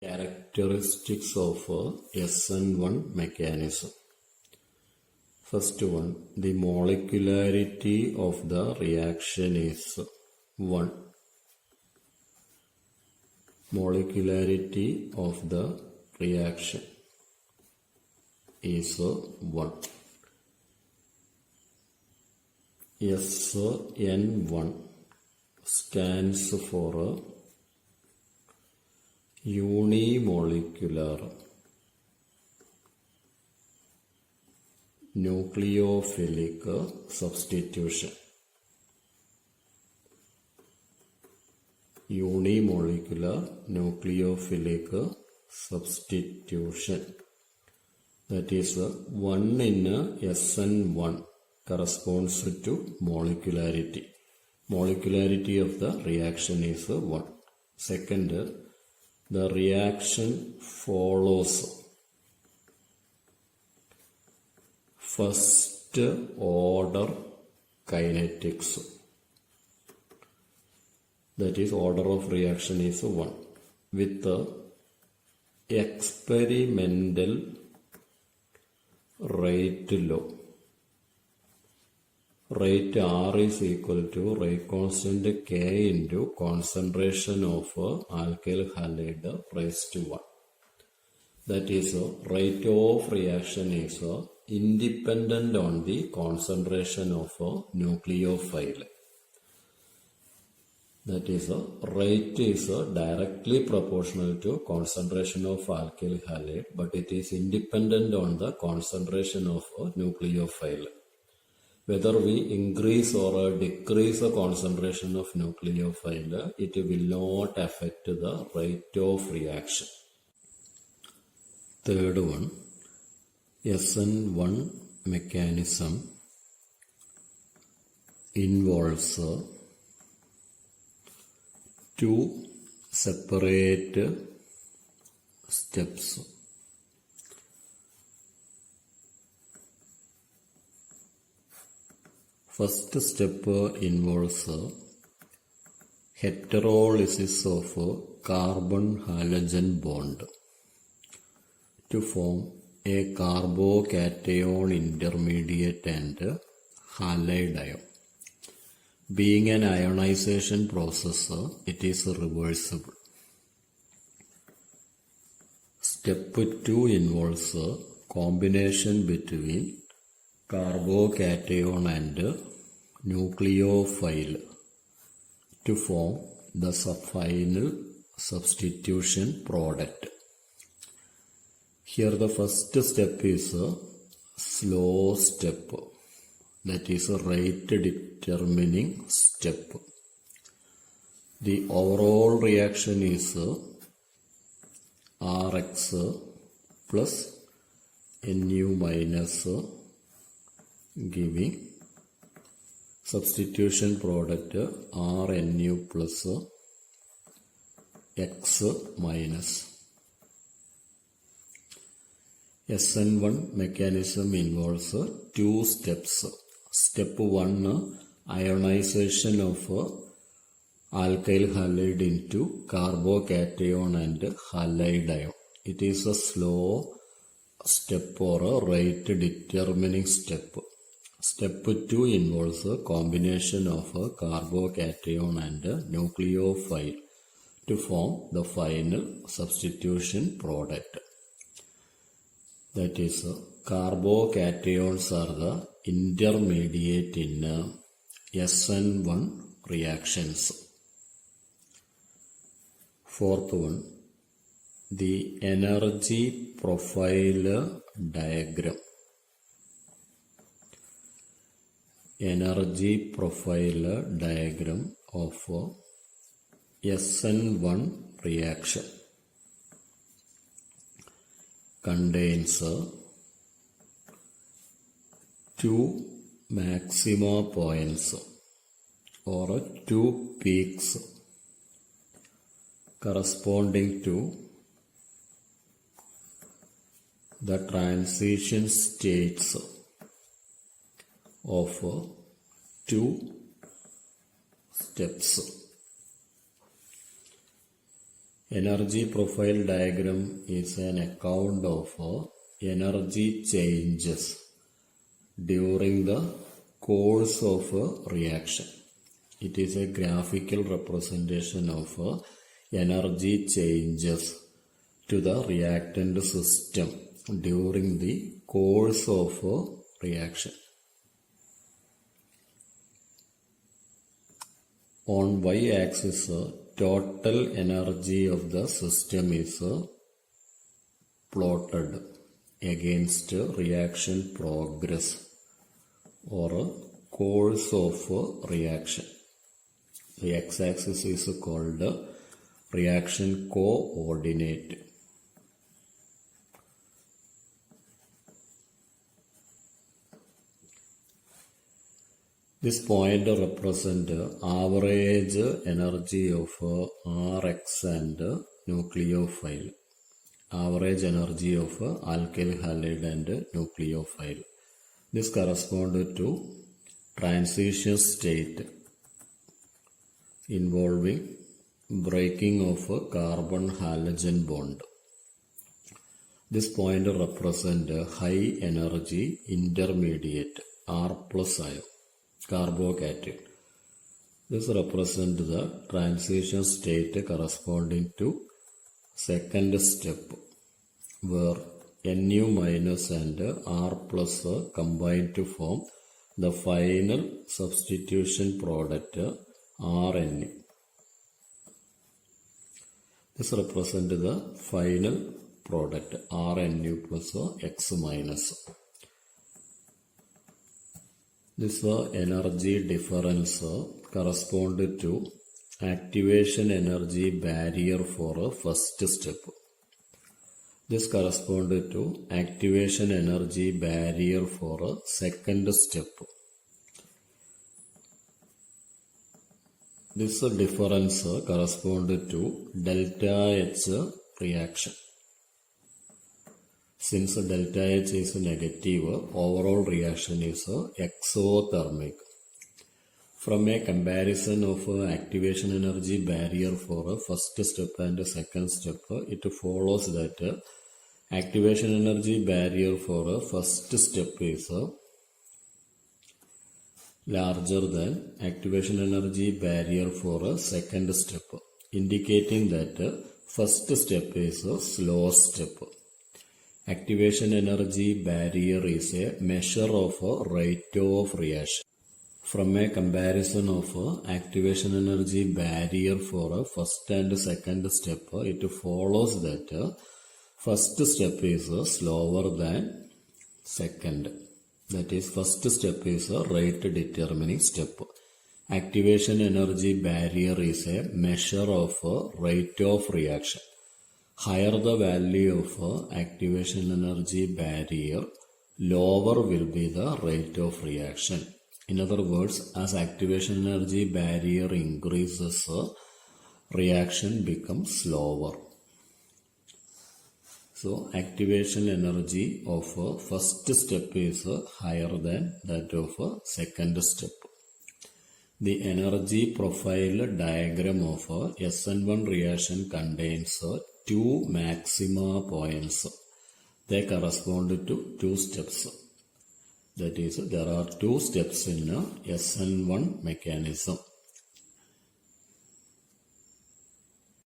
Characteristics of SN1 mechanism. First one, the molecularity of the reaction is 1. Molecularity of the reaction is 1. SN1 stands for unimolecular nucleophilic substitution. Unimolecular nucleophilic substitution. That is 1 in SN1 corresponds to molecularity. Molecularity of the reaction is 1. Second, the reaction follows first order kinetics. That is, order of reaction is 1 with the experimental rate law. Rate R is equal to rate constant K into concentration of alkyl halide raised to 1. That is, rate of reaction is independent on the concentration of nucleophile. That is, rate is directly proportional to concentration of alkyl halide, but it is independent on the concentration of nucleophile. Whether we increase or decrease the concentration of nucleophile, it will not affect the rate of reaction. Third one, SN1 mechanism involves 2 separate steps. First step involves heterolysis of carbon-halogen bond to form a carbocation intermediate and halide ion. Being an ionization process, it is reversible. Step 2 involves combination between carbocation and nucleophile to form the final substitution product. Here the first step is a slow step, that is a rate determining step. The overall reaction is Rx plus Nu minus giving substitution product Rnu plus X minus. SN1 mechanism involves 2 steps. Step 1, ionization of alkyl halide into carbocation and halide ion. It is a slow step or a rate determining step. Step 2 involves a combination of carbocation and nucleophile to form the final substitution product. That is, carbocations are the intermediate in SN1 reactions. Fourth one, the energy profile diagram. Energy profile diagram of SN1 reaction contains 2 maxima points or 2 peaks corresponding to the transition states of 2 steps. Energy profile diagram is an account of energy changes during the course of a reaction. It is a graphical representation of energy changes to the reactant system during the course of a reaction. On y-axis, total energy of the system is plotted against reaction progress or course of reaction. The x-axis is called reaction coordinate. This point represents average energy of Rx and nucleophile. Average energy of alkyl halide and nucleophile. This corresponds to transition state involving breaking of a carbon-halogen bond. This point represents high energy intermediate R plus ion, carbocation. This represents the transition state corresponding to second step, where Nu minus and R plus combine to form the final substitution product Rnu. This represents the final product Rnu plus X minus. This energy difference corresponds to activation energy barrier for a first step. This corresponds to activation energy barrier for a second step. This difference corresponds to delta H reaction. Since delta H is negative, overall reaction is exothermic. From a comparison of activation energy barrier for a first step and second step, it follows that activation energy barrier for a first step is larger than activation energy barrier for a second step, indicating that first step is a slow step. Activation energy barrier is a measure of rate of reaction. From a comparison of activation energy barrier for a first and second step, it follows that first step is slower than second. That is, first step is a rate determining step. Activation energy barrier is a measure of rate of reaction. Higher the value of activation energy barrier, lower will be the rate of reaction. In other words, as activation energy barrier increases, reaction becomes slower. So, activation energy of first step is higher than that of second step. The energy profile diagram of SN1 reaction contains two maxima points. They correspond to two steps. That is, there are two steps in SN1 mechanism.